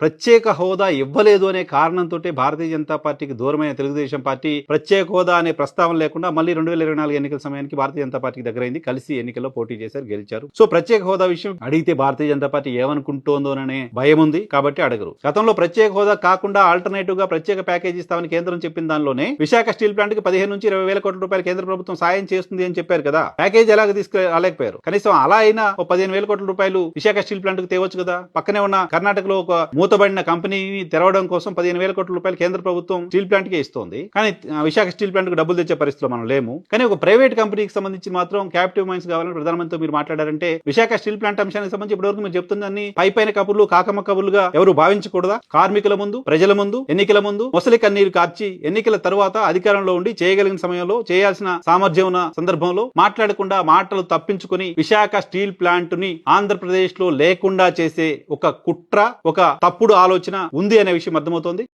ప్రత్యేక హోదా ఇవ్వలేదు అనే కారణంతోటే భారతీయ జనతా పార్టీకి దూరమైన తెలుగుదేశం పార్టీ ప్రత్యేక హోదా అనే ప్రస్తావన లేకుండా మళ్ళీ 2024 ఎన్నికల సమయానికి భారతీయ జనతా పార్టీకి దగ్గరైంది. కలిసి ఎన్నికల్లో పోటీ చేశారు, గెలిచారు. సో ప్రత్యేక హోదా విషయం అడిగితే భారతీయ జనతా పార్టీ ఏమనుకుంటోందోననే భయం ఉంది కాబట్టి అడగరు. గతంలో ప్రత్యేక హోదా కాకుండా ఆల్టర్నేటివ్ గా ప్రత్యేక ప్యాకేజీ ఇస్తామని కేంద్రం చెప్పిన దానిలోనే విశాఖ స్టీల్ ప్లాంట్ కి 15 నుంచి 20 వేల కోట్ల రూపాయలు కేంద్ర ప్రభుత్వం సాయం చేస్తుంది అని చెప్పారు కదా. ప్యాకేజీ ఎలాగ తీసుకురాలేకపోయారు. కనీసం అలా అయినా 15 వేల కోట్ల రూపాయలు విశాఖ స్టీల్ ప్లాంట్ కు తేవచ్చు కదా. పక్కనే ఉన్న కర్ణాటకలో ఒక మూతబడిన కంపెనీని తెరవడం కోసం 15 వేల కోట్ల రూపాయలు కేంద్ర ప్రభుత్వం స్టీల్ ప్లాంట్ కే ఇస్తోంది. కానీ విశాఖ స్టీల్ ప్లాంట్ కు డబ్బులు తెచ్చే పరిస్థితిలో మనం లేము. కానీ ఒక ప్రైవేట్ కంపెనీకి సంబంధించి మాత్రం క్యాప్టివ్ మైన్స్ కావాలని ప్రధానమంత్రితో మీరు మాట్లాడారంటే విశాఖ స్టీల్ ప్లాంట్ అంశానికి సంబంధించి ఇప్పటివరకు మీరు చెప్తుందని పైపైన కబుర్లు కాకమ్మ కబుర్లుగా ఎవరు భావించకూడదా? కార్మికుల ముందు, ప్రజల ముందు, ఎన్నికల ముందు మొసలి కన్నీరు కార్చి ఎన్నికల తరువాత అధికారంలో ఉండి చేయగలిగిన సమయంలో, చేయాల్సిన సామర్థ్యం ఉన్న సందర్భంలో మాట్లాడకుండా మాటలు తప్పించుకుని విశాఖ స్టీల్ ప్లాంట్ ని ఆంధ్రప్రదేశ్ లో లేకుండా చేసే ఒక కుట్ర, ఒక తప్పుడు ఆలోచన ఉంది అనే విషయం అర్థమవుతోంది.